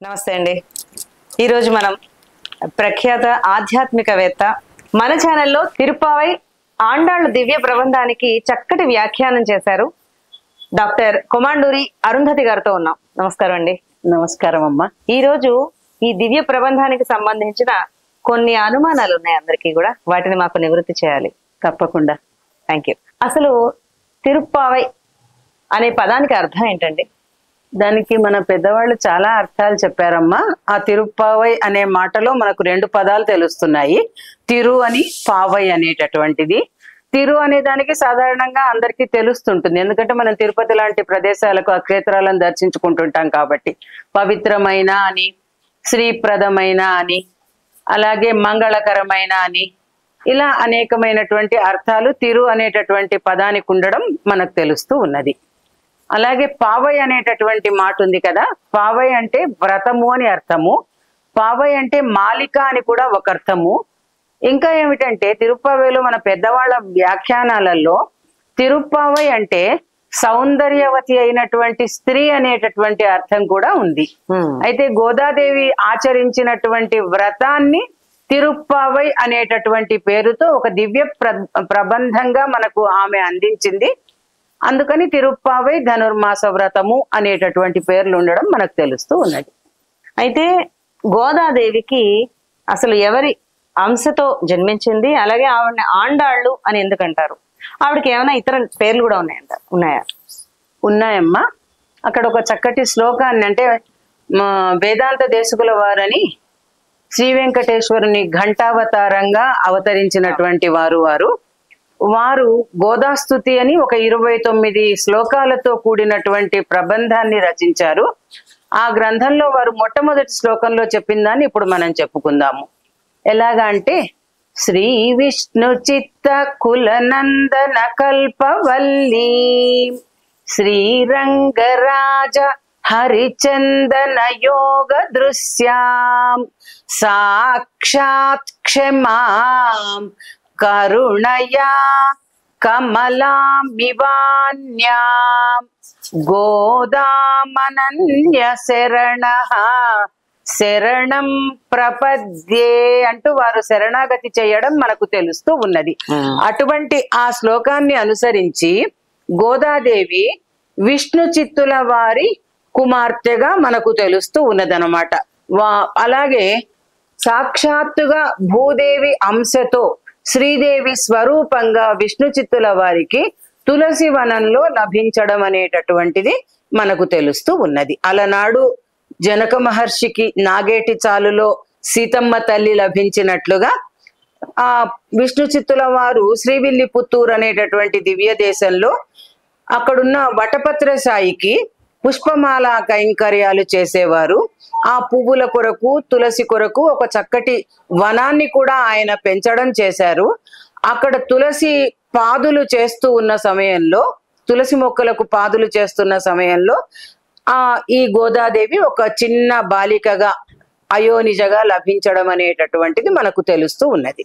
నమస్తే అండి. ఈరోజు మనం ప్రఖ్యాత ఆధ్యాత్మికవేత్త మన ఛానల్లో తిరుపావై ఆండాళ్ళ దివ్య ప్రబంధానికి చక్కటి వ్యాఖ్యానం చేశారు డాక్టర్ కొమాండూరి అరుంధతి గారితో ఉన్నాం. నమస్కారం అండి. నమస్కారం అమ్మా. ఈరోజు ఈ దివ్య ప్రబంధానికి సంబంధించిన కొన్ని అనుమానాలు ఉన్నాయి అందరికీ కూడా, వాటిని మాకు నివృత్తి చేయాలి. తప్పకుండా. Thank you. అసలు తిరుప్పావై అనే పదానికి అర్థం ఏంటండి? దానికి మన పెద్దవాళ్ళు చాలా అర్థాలు చెప్పారమ్మా. ఆ తిరుప్పావై అనే మాటలో మనకు రెండు పదాలు తెలుస్తున్నాయి. తిరు అని, పావై అనేటటువంటిది. తిరు అనే దానికి సాధారణంగా అందరికీ తెలుస్తుంటుంది, ఎందుకంటే మనం తిరుపతి లాంటి ప్రదేశాలకు ఆ క్షేత్రాలను దర్శించుకుంటుంటాం కాబట్టి. పవిత్రమైన అని, శ్రీప్రదమైన అని, అలాగే మంగళకరమైన అని, ఇలా అనేకమైనటువంటి అర్థాలు తిరు అనేటటువంటి పదానికి ఉండడం మనకు తెలుస్తూ ఉన్నది. అలాగే పావై అనేటటువంటి మాట ఉంది కదా, పావై అంటే వ్రతము అని అర్థము, పావై అంటే మాలిక అని కూడా ఒక అర్థము. ఇంకా ఏమిటంటే తిరుప్పావైలో మన పెద్దవాళ్ళ వ్యాఖ్యానాలలో తిరుప్పావై అంటే సౌందర్యవతి అయినటువంటి స్త్రీ అనేటటువంటి అర్థం కూడా ఉంది. అయితే గోదాదేవి ఆచరించినటువంటి వ్రతాన్ని తిరుప్పావై అనేటటువంటి పేరుతో ఒక దివ్య ప్రబంధంగా మనకు ఆమె అందించింది. అందుకని తిరుప్పావై ధనుర్మాస వ్రతము అనేటటువంటి పేర్లు ఉండడం మనకు తెలుస్తూ ఉన్నది. అయితే గోదాదేవికి అసలు ఎవరి అంశతో జన్మించింది, అలాగే ఆవిడని ఆండాళ్ళు అని ఎందుకంటారు? ఆవిడకి ఏమైనా ఇతర పేర్లు కూడా ఉన్నాయా? ఉన్నాయమ్మా. అక్కడ ఒక చక్కటి శ్లోకాన్ని, అంటే వేదాంత దేశకుల వారని శ్రీ వెంకటేశ్వరుని ఘంటావతారంగా అవతరించినటువంటి వారు గోదాస్తుతి అని ఒక 29 శ్లోకాలతో కూడినటువంటి ప్రబంధాన్ని రచించారు. ఆ గ్రంథంలో వారు మొట్టమొదటి శ్లోకంలో చెప్పిన దాన్ని ఇప్పుడు మనం చెప్పుకుందాము. ఎలాగా అంటే, శ్రీ విష్ణు చిత్త కులనందన కల్పవల్లీ శ్రీరంగరాజ హరిచందన యోగ దృశ్యాం సాక్షాత్ క్షమాం కరుణయా కమలామివాన్యాం గోదామనన్య శరణః శరణం ప్రపద్యే అంటూ వారు శరణాగతి చేయడం మనకు తెలుస్తూ ఉన్నది. అటువంటి ఆ శ్లోకాన్ని అనుసరించి గోదాదేవి విష్ణు చిత్తుల వారి కుమార్తెగా మనకు తెలుస్తూ ఉన్నదనమాట. అలాగే సాక్షాత్తుగా భూదేవి అంశతో శ్రీదేవి స్వరూపంగా విష్ణు చిత్తుల వారికి తులసి వనంలో లభించడం అనేటటువంటిది మనకు తెలుస్తూ ఉన్నది. అలనాడు జనక మహర్షికి నాగేటి చాలులో సీతమ్మ తల్లి లభించినట్లుగా ఆ విష్ణు చిత్తుల వారు శ్రీవిల్లిపుత్తూరు అనేటటువంటి దివ్య దేశంలో అక్కడున్న వటపత్ర సాయికి పుష్పమాల కైంకర్యాలు చేసేవారు. ఆ పువ్వుల కొరకు, తులసి కొరకు ఒక చక్కటి వనాన్ని కూడా ఆయన పెంచడం చేశారు. అక్కడ తులసి పాదులు చేస్తూ ఉన్న సమయంలో, తులసి మొక్కలకు పాదులు చేస్తున్న సమయంలో ఈ గోదాదేవి ఒక చిన్న బాలికగా అయోనిజగా లభించడం అనేటటువంటిది మనకు తెలుస్తూ ఉన్నది.